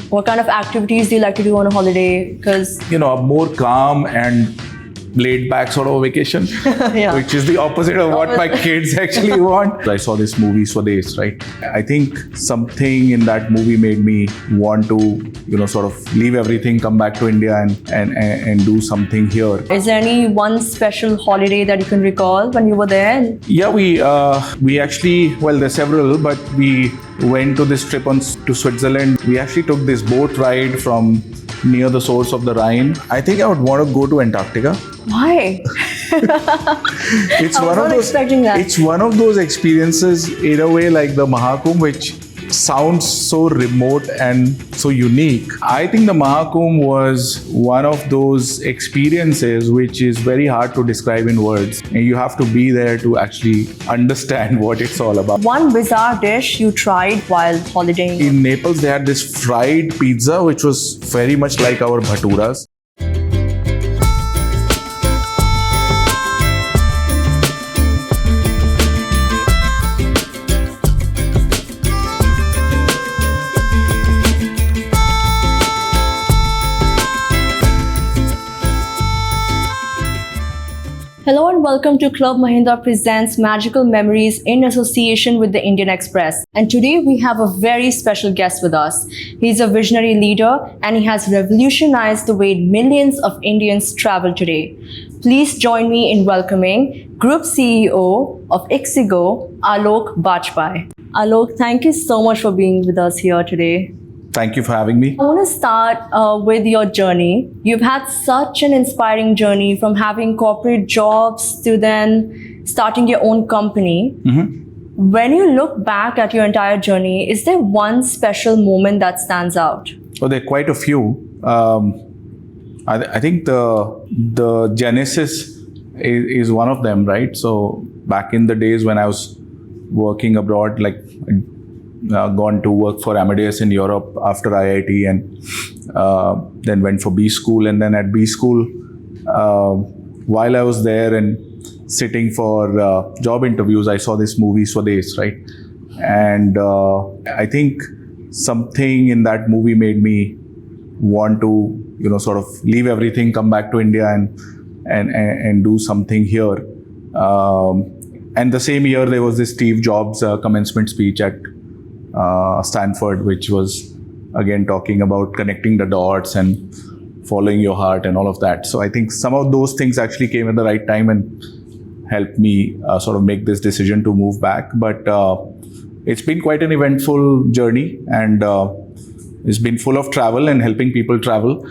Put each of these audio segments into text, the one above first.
What kind of activities do you like to do on a holiday? Because A more calm and laid back sort of vacation, Yeah. which is the opposite of what my kids actually want. I saw this movie Swades, right? I think something in that movie made me want to, sort of leave everything, come back to India and do something here. is there any one special holiday that you can recall when you were there? Yeah, we actually, well, there's several, but we went to this trip to Switzerland. We actually took this boat ride from near the source of the Rhine. I think I would want to go to Antarctica. Why? It's I was one not of those. expecting that. It's one of those experiences, in a way, like the Mahakumbh, which sounds so remote and so unique. I think the Mahakumbh was one of those experiences which is very hard to describe in words. And you have to be there to actually understand what it's all about. One bizarre dish you tried while holidaying? In Naples, they had this fried pizza, which was very much like our bhaturas. Hello and welcome to Club Mahindra presents Magical Memories in association with the Indian Express. And today we have a very special guest with us. He's a visionary leader and he has revolutionized the way millions of Indians travel today. Please join me in welcoming Group CEO of ixigo, Aloke Bajpai. Alok, thank you so much for being with us here today. Thank you for having me. I want to start with your journey. You've had such an inspiring journey from having corporate jobs to then starting your own company. Mm-hmm. When you look back at your entire journey, is there one special moment that stands out? Well, there are quite a few. I think the genesis is one of them, right? So back in the days when I was working abroad, like gone to work for Amadeus in Europe after IIT, and then went for B school. And then at B school, while I was there and sitting for job interviews, I saw this movie Swades, right? And I think something in that movie made me want to, sort of leave everything, come back to India and do something here. And the same year, there was this Steve Jobs commencement speech at Stanford, which was again talking about connecting the dots and following your heart and all of that. So I think some of those things actually came at the right time and helped me sort of make this decision to move back. But it's been quite an eventful journey, and it's been full of travel and helping people travel.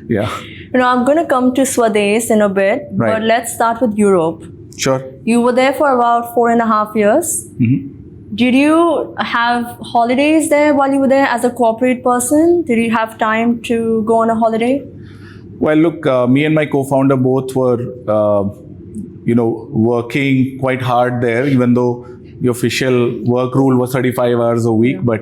Yeah. I'm going to come to Swades in a bit, Right. but let's start with Europe. Sure. You were there for about 4.5 years. Mm-hmm. Did you have holidays there while you were there as a corporate person? Did you have time to go on a holiday? Well, look, me and my co-founder both were, working quite hard there, even though the official work rule was 35 hours a week. Yeah.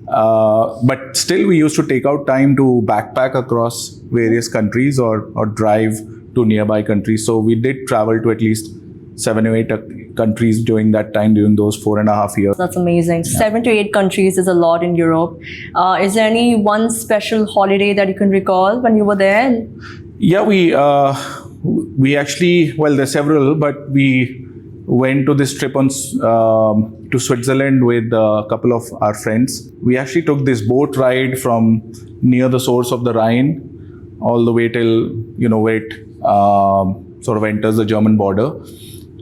But still, we used to take out time to backpack across various countries or drive to nearby countries. So we did travel to at least 7 or 8 countries during that time, during those 4.5 years. That's amazing. Yeah. 7 to 8 countries is a lot in Europe. Is there any one special holiday that you can recall when you were there? Yeah, we actually, well, there's several, but we went to this trip to Switzerland with a couple of our friends. We actually took this boat ride from near the source of the Rhine all the way till, where it sort of enters the German border.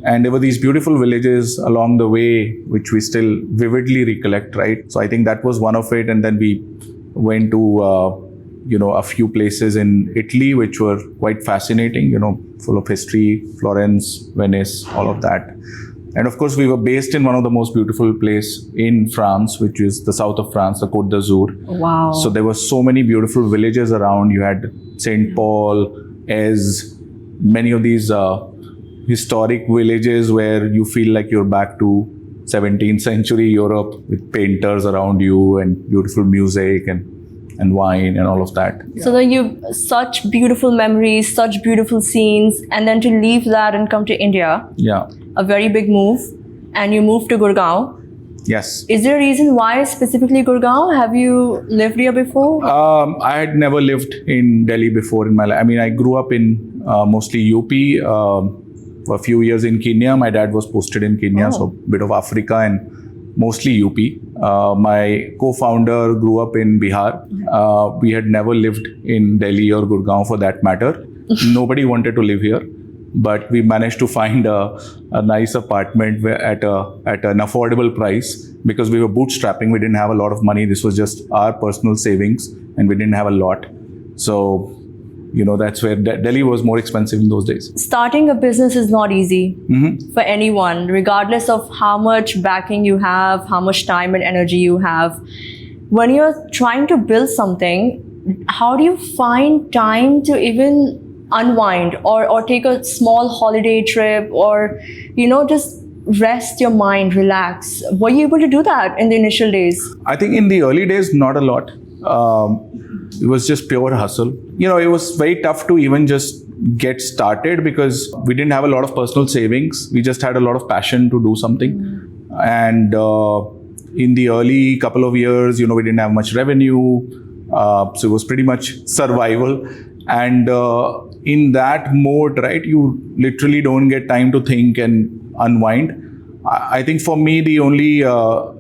And there were these beautiful villages along the way, which we still vividly recollect, right? So I think that was one of it. And then we went to, a few places in Italy, which were quite fascinating, full of history, Florence, Venice, all of that. And of course, we were based in one of the most beautiful places in France, which is the south of France, the Côte d'Azur. Wow. So there were so many beautiful villages around. You had St. Paul, Ez, many of these historic villages where you feel like you're back to 17th century Europe with painters around you and beautiful music and wine and all of that. So then you such beautiful memories, such beautiful scenes, and then to leave that and come to India. Yeah. A very big move, and you moved to Gurgaon. Yes. Is there a reason why specifically Gurgaon? Have you lived here before? I had never lived in Delhi before in my life. I mean, I grew up in mostly UP. For a few years in Kenya. My dad was posted in Kenya, so a bit of Africa and mostly UP. My co-founder grew up in Bihar. We had never lived in Delhi or Gurgaon for that matter. Nobody wanted to live here, but we managed to find a nice apartment at an affordable price because we were bootstrapping. We didn't have a lot of money. This was just our personal savings, and we didn't have a lot. So, that's where Delhi was more expensive in those days. Starting a business is not easy for anyone, regardless of how much backing you have, how much time and energy you have. When you're trying to build something, how do you find time to even unwind or take a small holiday trip or, just rest your mind, relax? Were you able to do that in the initial days? I think in the early days, not a lot. It was just pure hustle. It was very tough to even just get started because we didn't have a lot of personal savings. We just had a lot of passion to do something. And in the early couple of years, we didn't have much revenue. So it was pretty much survival. And in that mode, right, you literally don't get time to think and unwind. I think for me, the only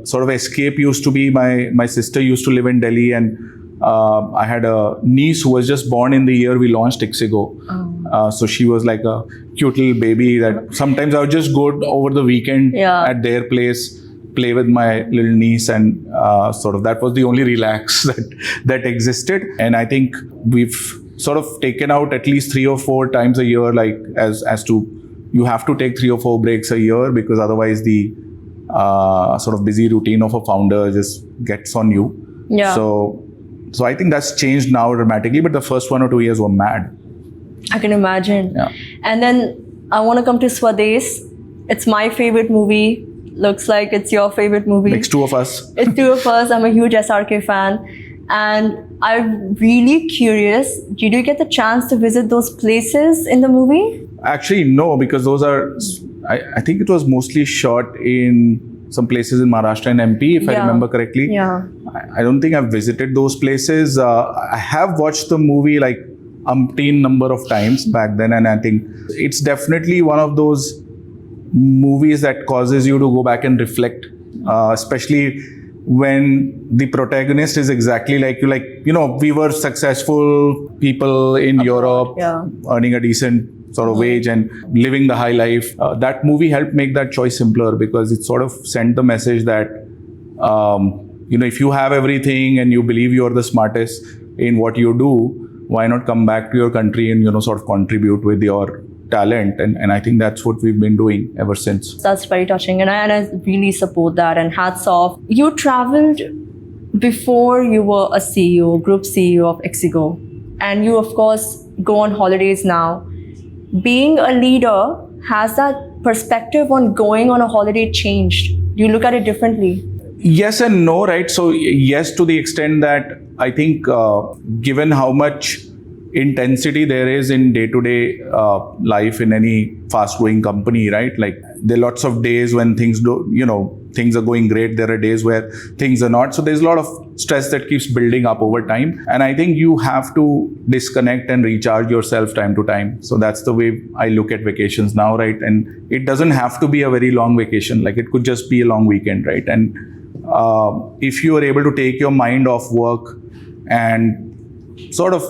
sort of escape used to be my sister used to live in Delhi, and I had a niece who was just born in the year we launched ixigo. So she was like a cute little baby that sometimes I would just go over the weekend at their place, play with my little niece, and sort of that was the only relax that existed. And I think we've sort of taken out at least 3 or 4 times a year, like as to you have to take 3 or 4 breaks a year because otherwise the sort of busy routine of a founder just gets on you. So I think that's changed now dramatically, but the first 1 or 2 years were mad. I can imagine. Yeah. And then I want to come to Swades. It's my favorite movie. Looks like it's your favorite movie. It's 2 of us. It's 2 of us. I'm a huge SRK fan. And I'm really curious, did you get the chance to visit those places in the movie? Actually, no, because those are, I think it was mostly shot in some places in Maharashtra and MP, if I remember correctly. Yeah. I don't think I've visited those places. I have watched the movie like umpteen number of times back then, and I think it's definitely one of those movies that causes you to go back and reflect, especially when the protagonist is exactly like you. We were successful people in Europe, earning a decent sort of wage and living the high life. That movie helped make that choice simpler because it sort of sent the message that, if you have everything and you believe you're the smartest in what you do, why not come back to your country and, sort of contribute with your talent? And I think that's what we've been doing ever since. That's very touching. And I really support that. And hats off. You traveled before you were a CEO, group CEO of ixigo. And you, of course, go on holidays now. Being a leader, has that perspective on going on a holiday changed? Do you look at it differently? Yes and no, right? So yes, to the extent that I think given how much intensity there is in day-to-day life in any fast-growing company, right? Like there are lots of days when things things are going great. There are days where things are not. So there's a lot of stress that keeps building up over time. And I think you have to disconnect and recharge yourself time to time. So that's the way I look at vacations now, right? And it doesn't have to be a very long vacation. Like it could just be a long weekend, right? And if you are able to take your mind off work and sort of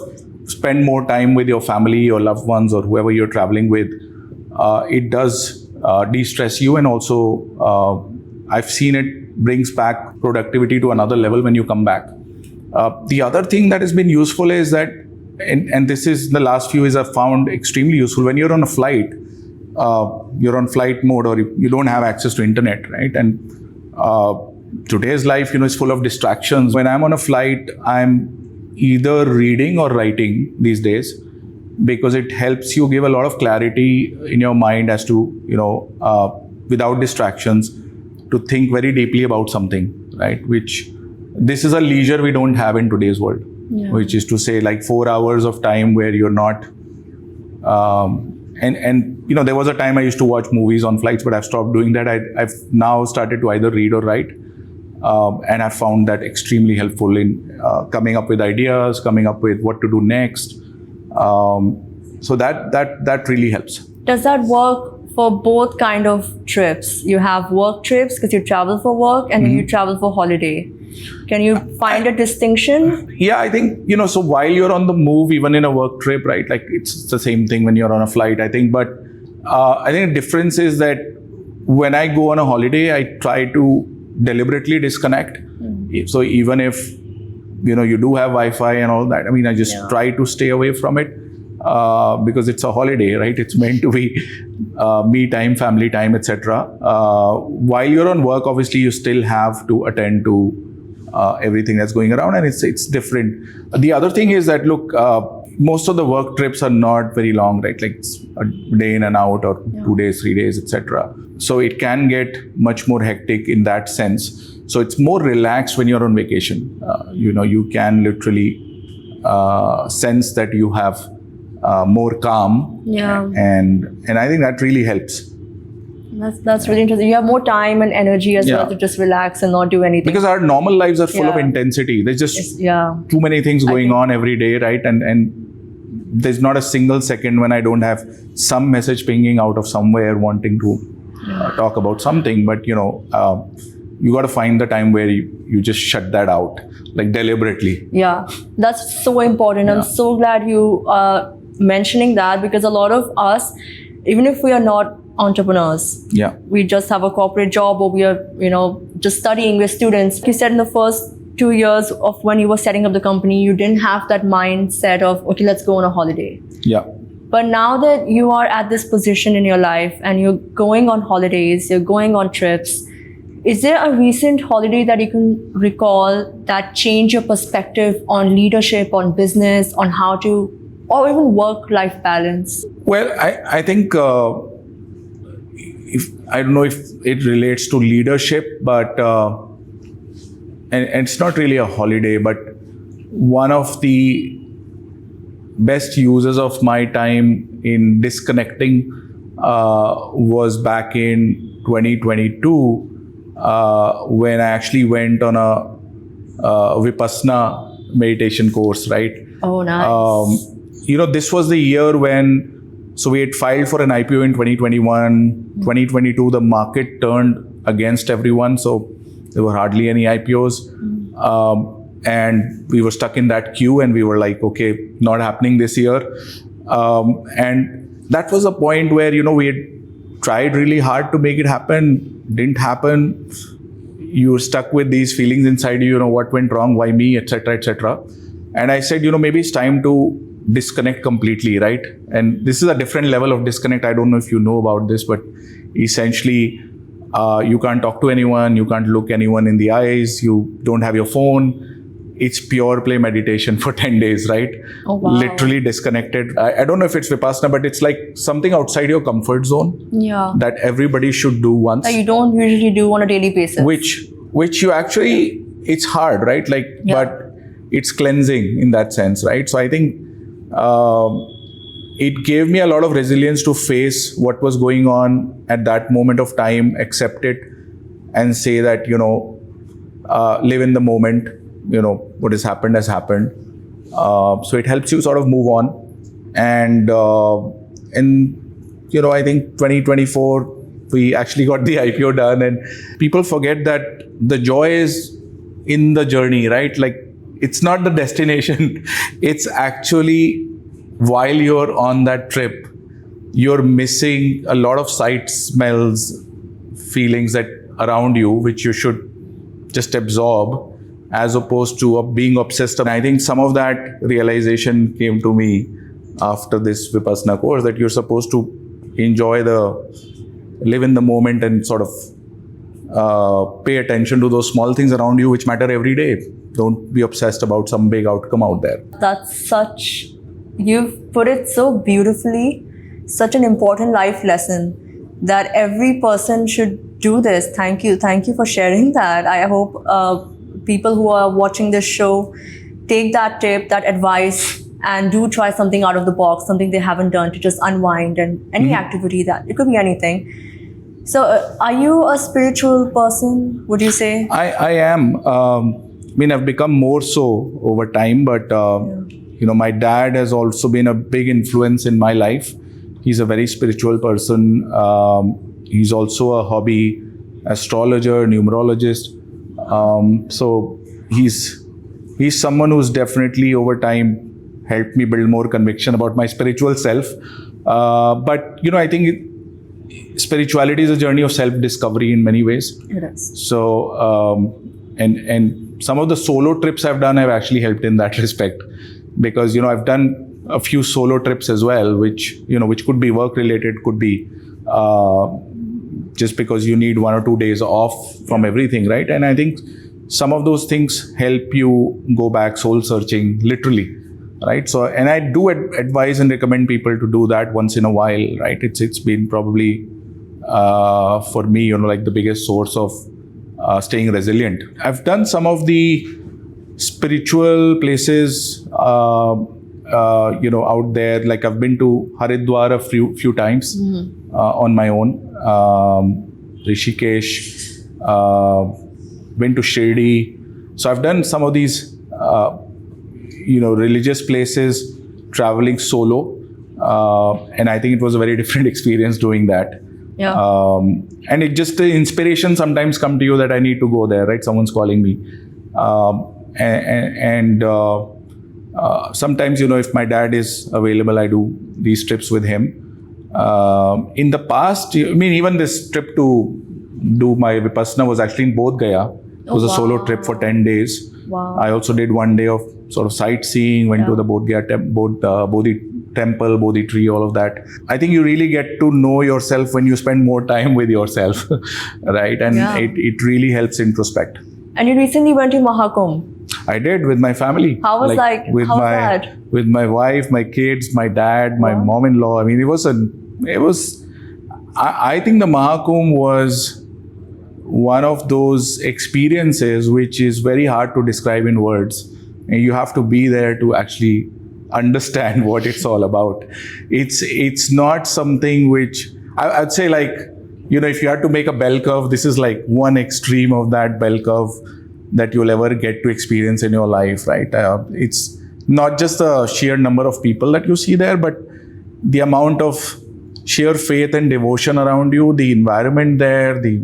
spend more time with your family, your loved ones, or whoever you're traveling with, it does de-stress you. And also, I've seen it brings back productivity to another level when you come back. The other thing that has been useful is that, and this is the last few years I've found extremely useful, when you're on a flight, you're on flight mode or you don't have access to internet, right? And today's life, is full of distractions. When I'm on a flight, I'm either reading or writing these days because it helps you give a lot of clarity in your mind as to, without distractions, to think very deeply about something, right? Which this is a leisure we don't have in today's world, which is to say like 4 hours of time where you're not, there was a time I used to watch movies on flights, but I've stopped doing that. I've now started to either read or write. And I found that extremely helpful in coming up with ideas, coming up with what to do next. So that really helps. Does that work for both kind of trips? You have work trips because you travel for work, and then you travel for holiday. Can you find a distinction? Yeah, I think, so while you're on the move, even in a work trip, right, like it's the same thing when you're on a flight, I think. But I think the difference is that when I go on a holiday, I try to deliberately disconnect. So even if, you do have Wi-Fi and all that, I mean, I just try to stay away from it. Because it's a holiday, right? It's meant to be me time, family time, etc. While you're on work, obviously, you still have to attend to everything that's going around, and it's different. The other thing is that, look, most of the work trips are not very long, right? Like it's a day in and out, or 2 days, 3 days, etc. So it can get much more hectic in that sense. So it's more relaxed when you're on vacation. You can literally sense that you have more calm, and I think that really helps. That's really interesting. You have more time and energy as well to just relax and not do anything. Because our normal lives are full of intensity. There's just too many things going on every day, right? And there's not a single second when I don't have some message pinging out of somewhere wanting to talk about something. But you got to find the time where you just shut that out, like deliberately. Yeah, that's so important. I'm so glad you mentioning that, because a lot of us, even if we are not entrepreneurs, we just have a corporate job, or we are just studying, we're students. You said in the first 2 years of when you were setting up the company, you didn't have that mindset of, okay, let's go on a holiday. But now that you are at this position in your life and you're going on holidays, you're going on trips, is there a recent holiday that you can recall that changed your perspective on leadership, on business, on how to, or even work-life balance? Well, I think I don't know if it relates to leadership, but and it's not really a holiday, but one of the best uses of my time in disconnecting was back in 2022 when I actually went on a Vipassana meditation course, right? Oh, nice. This was the year when, so we had filed for an IPO in 2021, 2022, the market turned against everyone. So there were hardly any IPOs. And we were stuck in that queue, and we were like, okay, not happening this year. And that was a point where, we had tried really hard to make it happen, didn't happen. You were stuck with these feelings inside you, what went wrong, why me, etc., etc. And I said, maybe it's time to disconnect completely, right? And this is a different level of disconnect. I don't know if you know about this, but essentially, you can't talk to anyone, you can't look anyone in the eyes, you don't have your phone. It's pure play meditation for 10 days, right? Oh, wow. Literally disconnected. I don't know if it's Vipassana, but it's like something outside your comfort zone that everybody should do once. That you don't usually do on a daily basis. Which you actually, it's hard, right? But it's cleansing in that sense, right? So I think it gave me a lot of resilience to face what was going on at that moment of time, accept it, and say that, live in the moment. What has happened has happened. So it helps you sort of move on. And I think 2024, we actually got the IPO done, and people forget that the joy is in the journey, right? Like, it's not the destination. It's actually while you're on that trip, you're missing a lot of sights, smells, feelings that around you, which you should just absorb, as opposed to being obsessed. And I think some of that realization came to me after this Vipassana course, that you're supposed to live in the moment and sort of pay attention to those small things around you which matter every day. Don't be obsessed about some big outcome out there. You've put it so beautifully, such an important life lesson that every person should do this. Thank you for sharing that. I hope people who are watching this show take that tip, that advice, and do try something out of the box, something they haven't done, to just unwind, and any activity that, it could be anything. So, are you a spiritual person, would you say? I am. I mean, I've become more so over time, but my dad has also been a big influence in my life. He's a very spiritual person. He's also a hobby astrologer, numerologist. So he's someone who's definitely over time helped me build more conviction about my spiritual self. But I think spirituality is a journey of self-discovery in many ways. It is. So and some of the solo trips I've done have actually helped in that respect, because I've done a few solo trips as well, which could be work related, could be just because you need 1 or 2 days off from everything, right? And I think some of those things help you go back soul searching, literally, right? So, and I do advise and recommend people to do that once in a while, right? It's been probably for me, like the biggest source of staying resilient. I've done some of the spiritual places, out there. Like I've been to Haridwar a few times on my own. Rishikesh, went to Shirdi. So I've done some of these, religious places, traveling solo, and I think it was a very different experience doing that. Yeah. And it just the inspiration sometimes come to you that I need to go there, right? Someone's calling me, and sometimes if my dad is available, I do these trips with him. In the past, even this trip to do my Vipassana was actually in Bodh Gaya. It was a solo trip for 10 days. Wow. I also did 1 day of sort of sightseeing, went to the Bodh Gaya Bodhi temple, Bodhi tree, all of that. I think you really get to know yourself when you spend more time with yourself, right? And it really helps introspect. And you recently went to Mahakumbh. I did, with my family. How was that? With my wife, my kids, my dad, my mom-in-law. I mean, I think the Mahakumbh was one of those experiences which is very hard to describe in words. And you have to be there to actually understand what it's all about. It's not something which I'd say, like, if you had to make a bell curve, this is like one extreme of that bell curve that you'll ever get to experience in your life, right? It's not just the sheer number of people that you see there, but the amount of sheer faith and devotion around you, the environment there, the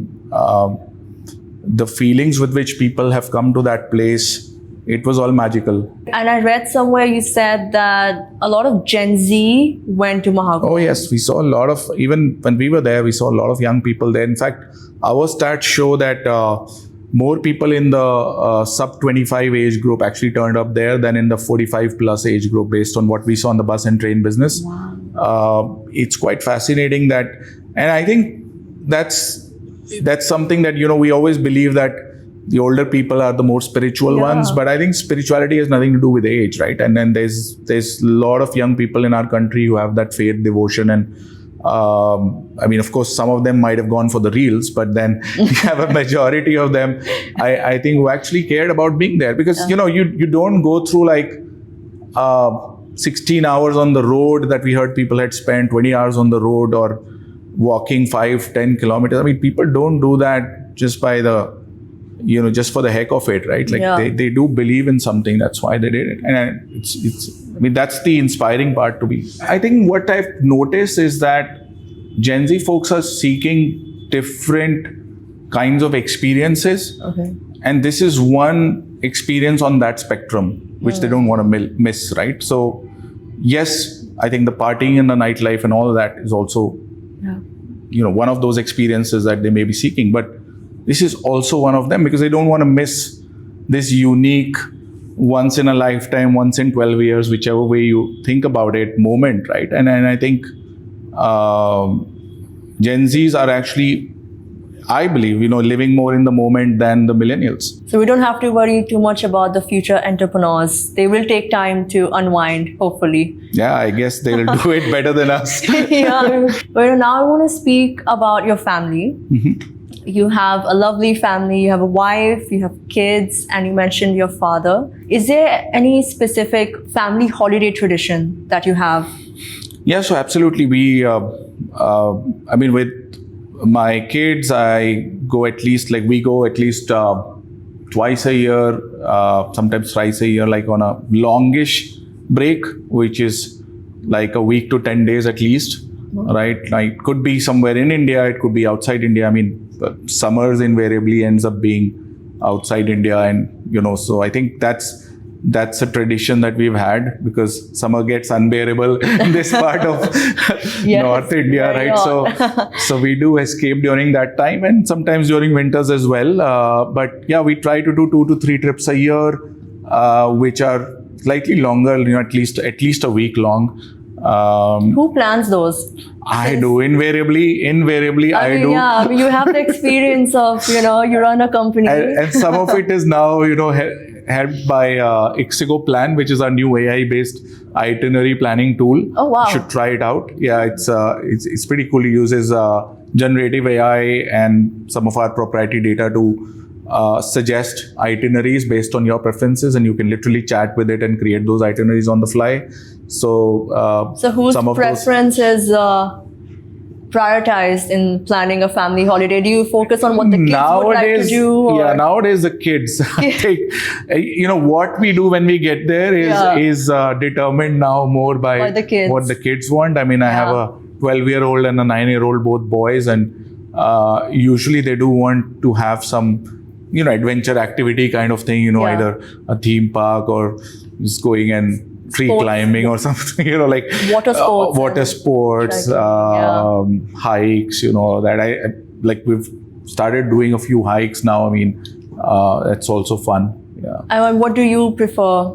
feelings with which people have come to that place. It was all magical. And I read somewhere you said that a lot of Gen Z went to Mahakumbh. Oh yes, we saw a lot of, even when we were there, we saw a lot of young people there. In fact, our stats show that more people in the sub 25 age group actually turned up there than in the 45 plus age group, based on what we saw in the bus and train business. Wow. It's quite fascinating that, and I think that's something that, we always believe that the older people are the more spiritual ones, but I think spirituality has nothing to do with age, right? And then there's a lot of young people in our country who have that faith, devotion, and of course, some of them might have gone for the reels, but then you have a majority of them, I think, who actually cared about being there, because you don't go through like 16 hours on the road that we heard people had spent, 20 hours on the road, or walking 5-10 kilometers. I mean, people don't do that just by just for the heck of it, right? Like they do believe in something. That's why they did it. And that's the inspiring part to me. I think what I've noticed is that Gen Z folks are seeking different kinds of experiences. Okay. And this is one experience on that spectrum, which they don't want to miss, right? So yes, I think the partying and the nightlife and all of that is also, one of those experiences that they may be seeking. But this is also one of them, because they don't want to miss this unique, once in a lifetime, once in 12 years, whichever way you think about it, moment, right? And I think Gen Zs are actually, I believe, living more in the moment than the millennials. So we don't have to worry too much about the future entrepreneurs. They will take time to unwind, hopefully. Yeah, I guess they'll do it better than us. Yeah. But now I want to speak about your family. Mm-hmm. You have a lovely family, you have a wife, you have kids, and you mentioned your father. Is there any specific family holiday tradition that you have? Yeah, so absolutely. We, with my kids, I go at least, like we go at least twice a year, sometimes thrice a year, like on a longish break, which is like a week to 10 days at least, right? Like could be somewhere in India, it could be outside India. I mean, summers invariably ends up being outside India, and so I think that's a tradition that we've had, because summer gets unbearable in this part of Yes, North India, very right? hot. So we do escape during that time, and sometimes during winters as well. But yeah, we try to do 2 to 3 trips a year, which are slightly longer, at least a week long. Who plans those? I do invariably. I mean, do. yeah, you have the experience of, you run a company. And some of it is now, helped by Ixigo Plan, which is our new AI-based itinerary planning tool. Oh, wow. You should try it out. Yeah, it's pretty cool. It uses generative AI and some of our proprietary data to suggest itineraries based on your preferences, and you can literally chat with it and create those itineraries on the fly. So whose preference is prioritized in planning a family holiday? Do you focus on what the kids would like to do? Or? Yeah, nowadays the kids. I think, what we do when we get there is determined now more by the kids. What the kids want. I mean, I have a 12-year-old and a 9-year-old, both boys, and usually they do want to have some, adventure activity kind of thing, either a theme park or just going and free climbing or something, like water sports, hikes, that I like. We've started doing a few hikes now. I mean, that's also fun. Yeah. And what do you prefer?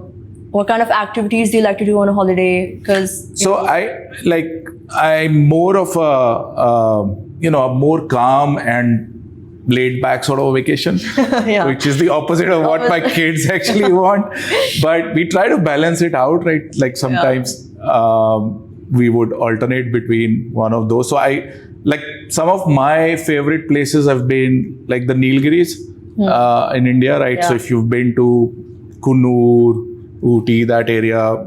What kind of activities do you like to do on a holiday? Because I'm more of a more calm and laid back sort of a vacation, which is the opposite of what my kids actually want. But we try to balance it out, right? Like sometimes we would alternate between one of those. So some of my favorite places have been like the Nilgiris in India, right? So if you've been to Kunur, Ooty, that area,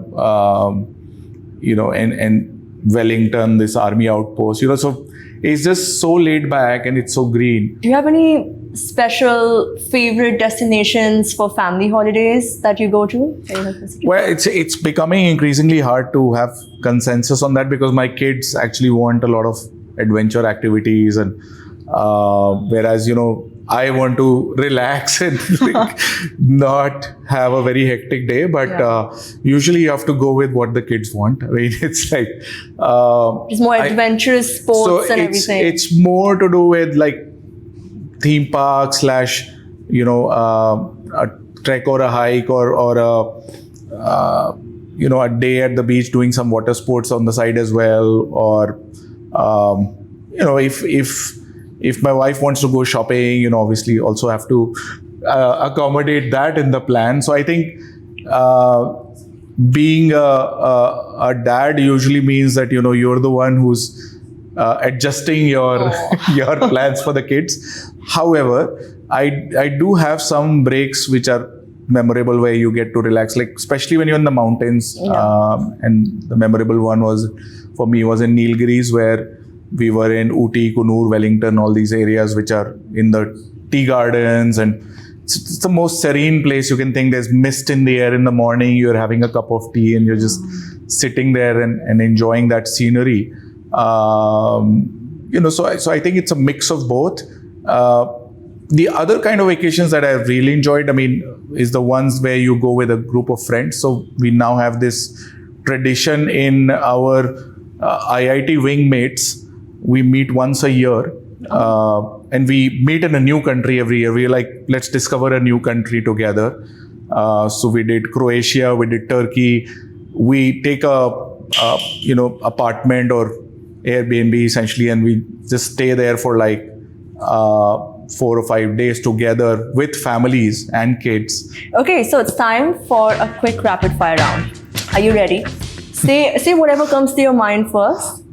and Wellington, this army outpost, so it's just so laid back and it's so green. Do you have any special favorite destinations for family holidays that you go to? Well, it's becoming increasingly hard to have consensus on that, because my kids actually want a lot of adventure activities, and whereas I want to relax and not have a very hectic day. But usually you have to go with what the kids want. I mean, it's like it's more adventurous sports and everything. It's more to do with like theme park / a trek or a hike or a day at the beach doing some water sports on the side as well, or if my wife wants to go shopping, obviously also have to accommodate that in the plan. So I think being a dad usually means that you're the one who's adjusting your plans for the kids. However, I do have some breaks which are memorable, where you get to relax, like especially when you're in the mountains. And the memorable one for me was in Nilgiris, where we were in Ooty, Kunur, Wellington, all these areas which are in the tea gardens, and it's the most serene place you can think. There's mist in the air in the morning, you're having a cup of tea and you're just sitting there and enjoying that scenery. So I think it's a mix of both. The other kind of vacations that I've really enjoyed, is the ones where you go with a group of friends. So we now have this tradition in our IIT wing mates. We meet once a year, and we meet in a new country every year. We're like, let's discover a new country together. So we did Croatia, we did Turkey. We take a apartment or Airbnb essentially, and we just stay there for like 4 or 5 days together with families and kids. Okay, so it's time for a quick rapid fire round. Are you ready? Say whatever comes to your mind first,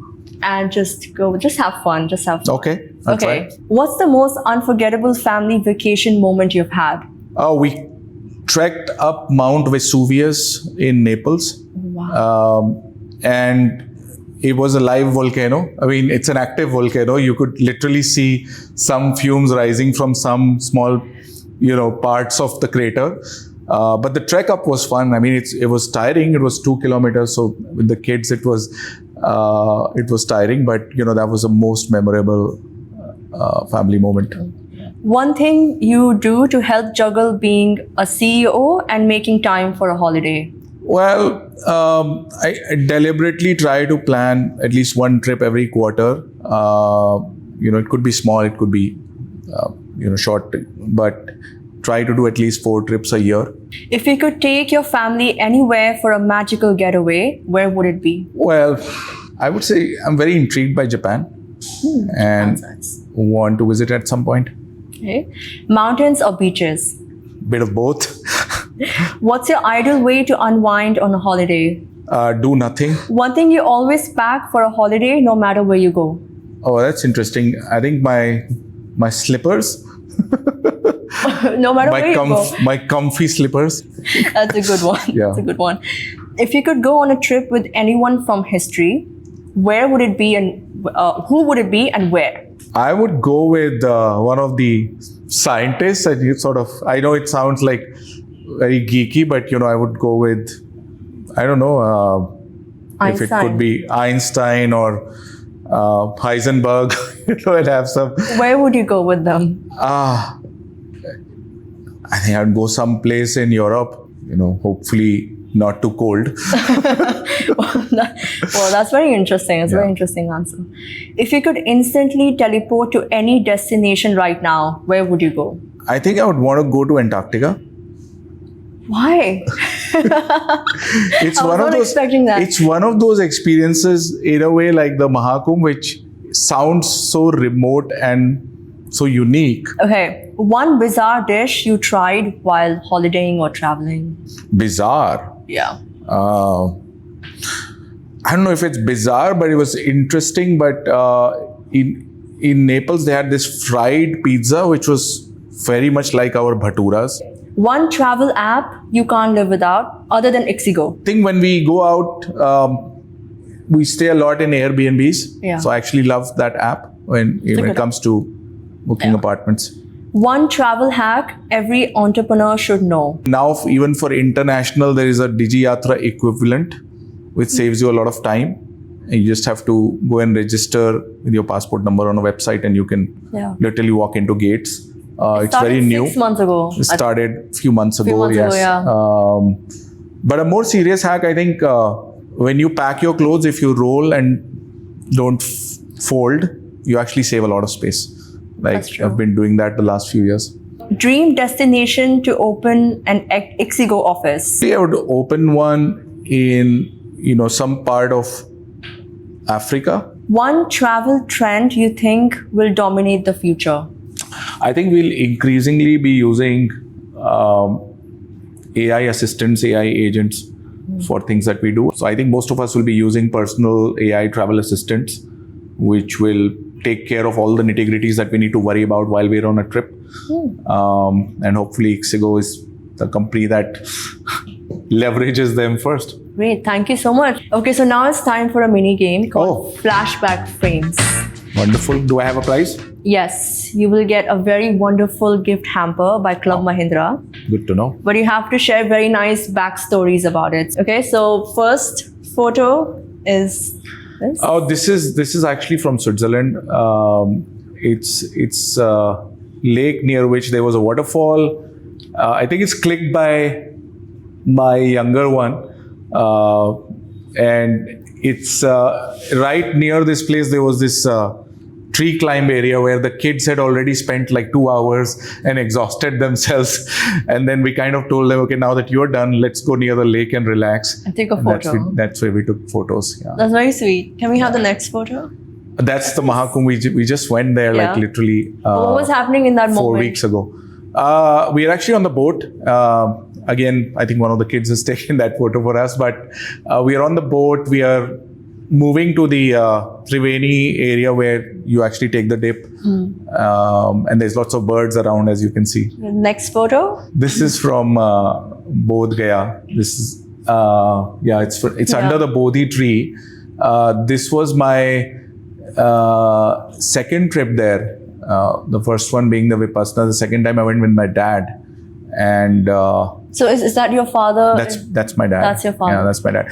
and just have fun. Okay. I'll try. What's the most unforgettable family vacation moment you've had? We trekked up Mount Vesuvius in Naples. Wow. And it was a live volcano. I mean, it's an active volcano. You could literally see some fumes rising from some small, parts of the crater. But the trek up was fun. I mean, it was tiring. It was 2 kilometers. So with the kids, it was tiring. But that was the most memorable family moment. One thing you do to help juggle being a CEO and making time for a holiday? Well, I deliberately try to plan at least one trip every quarter. It could be small, it could be, short, but try to do at least 4 trips a year. If you could take your family anywhere for a magical getaway, where would it be? Well, I would say I'm very intrigued by Japan and want to visit at some point. Okay. Mountains or beaches? Bit of both. What's your ideal way to unwind on a holiday? Do nothing. One thing you always pack for a holiday, no matter where you go. Oh, that's interesting. I think my slippers. No matter where you go. My comfy slippers. That's a good one. Yeah. That's a good one. If you could go on a trip with anyone from history, where would it be and who would it be and where? I would go with one of the scientists. I know it sounds like very geeky, but I would go with, I don't know, if it could be Einstein or Heisenberg, and have some. Where would you go with them? I think I'd go someplace in Europe, hopefully not too cold. Well, that's very interesting. It's a very interesting answer. If you could instantly teleport to any destination right now, where would you go? I think I would want to go to Antarctica. Why? It's I was not expecting that. It's one of those experiences in a way like the Mahakumbh, which sounds so remote and so unique. Okay, one bizarre dish you tried while holidaying or traveling? Bizarre? Yeah. I don't know if it's bizarre, but it was interesting. But in Naples, they had this fried pizza, which was very much like our bhaturas. One travel app you can't live without, other than ixigo? I think when we go out, we stay a lot in Airbnbs. Yeah. So I actually love that app when it comes to booking apartments. One travel hack every entrepreneur should know? Now, even for international, there is a DigiYatra equivalent, which saves you a lot of time. And you just have to go and register with your passport number on a website, and you can literally walk into gates. It's very new. 6 months ago. It started a few months ago. Yes. But a more serious hack, I think, when you pack your clothes, if you roll and don't fold, you actually save a lot of space. I've been doing that the last few years. Dream destination to open an ixigo office? I would open one in some part of Africa. One travel trend you think will dominate the future? I think we'll increasingly be using AI assistants, AI agents for things that we do. So I think most of us will be using personal AI travel assistants, which will take care of all the nitty-gritties that we need to worry about while we're on a trip. And hopefully ixigo is the company that leverages them first. Great, thank you so much. Okay, so now it's time for a mini game called Flashback Frames. Wonderful. Do I have a prize? Yes, you will get a very wonderful gift hamper by Club Mahindra. Good to know. But you have to share very nice backstories about it. Okay, so first photo is this. Oh, this is actually from Switzerland. It's a lake near which there was a waterfall. I think it's clicked by my younger one, and it's right near this place. There was this tree climb area where the kids had already spent like 2 hours and exhausted themselves, and then we kind of told them, okay, now that you're done, let's go near the lake and relax and take a photo. That's where we took photos. Yeah. That's very sweet. Can we have the next photo? That's the Mahakumbh. We just went there like literally what was happening in that 4 moment? weeks ago. We are actually on the boat. Again, I think one of the kids has taken that photo for us, but we are on the boat. We are moving to the Triveni area where you actually take the dip. And there's lots of birds around, as you can see. The next photo? This is from Bodh Gaya. This is, it's under the Bodhi tree. This was my second trip there. The first one being the Vipassana. The second time I went with my dad, and So is that your father? that's my dad. That's your father. Yeah, that's my dad.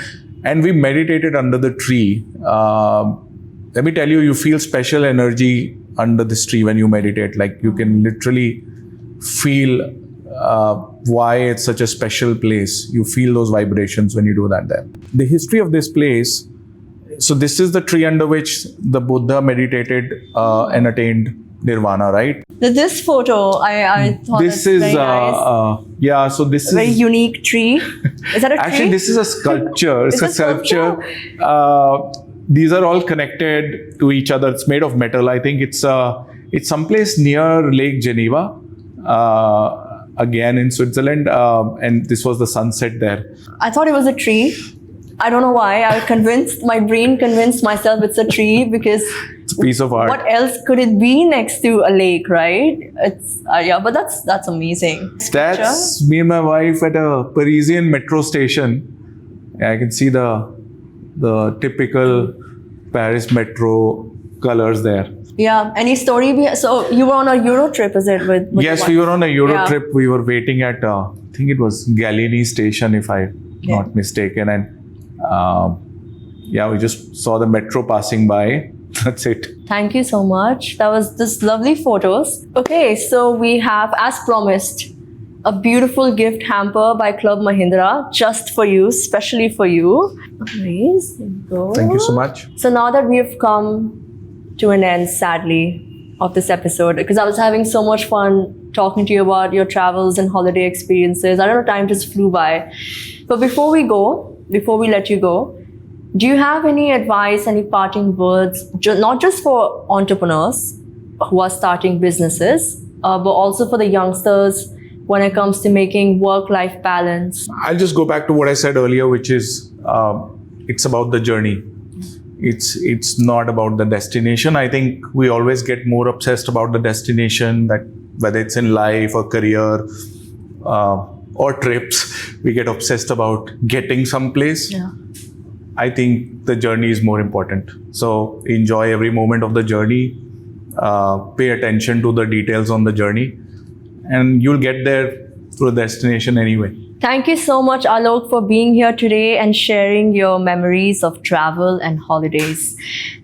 And we meditated under the tree. Let me tell you, you feel special energy under this tree when you meditate. Like you can literally feel why it's such a special place. You feel those vibrations when you do that there. The history of this place. So this is the tree under which the Buddha meditated and attained nirvana, right? This photo, I thought This it's is very nice. yeah. So this Very is unique tree. Is that a tree? actually this is a sculpture. It's It's a a sculpture? sculpture. These are all connected to each other. It's made of metal. I think it's someplace near Lake Geneva, again in Switzerland. And this was the sunset there. I thought it was a tree. I don't know why. My brain convinced myself it's a tree because It's a piece of art. what else could it be next to a lake, right? It's yeah, but that's amazing. That's me and my wife at a Parisian metro station. I can see the typical Paris metro colors there. Yeah. Any story? So you were on a Euro trip, is it? With Yes, your we wife? were on a Euro Yeah. trip. We were waiting at I think it was Gallieni station, if I'm not mistaken, and yeah, we just saw the metro passing by. That's it. Thank you so much. That was just lovely photos. Okay, so we have, as promised, a beautiful gift hamper by Club Mahindra just for you, specially for you. Nice. There you go. Thank you so much. So now that we've come to an end, sadly, of this episode, because I was having so much fun talking to you about your travels and holiday experiences. I don't know, time just flew by. But before we let you go, do you have any advice, any parting words, not just for entrepreneurs who are starting businesses, but also for the youngsters when it comes to making work-life balance? I'll just go back to what I said earlier, which is it's about the journey. It's not about the destination. I think we always get more obsessed about the destination, that whether it's in life or career or trips, we get obsessed about getting someplace. Yeah. I think the journey is more important. So enjoy every moment of the journey. Pay attention to the details on the journey, and you'll get there through the destination anyway. Thank you so much, Alok, for being here today and sharing your memories of travel and holidays.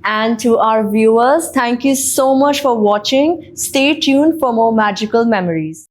And to our viewers, thank you so much for watching. Stay tuned for more magical memories.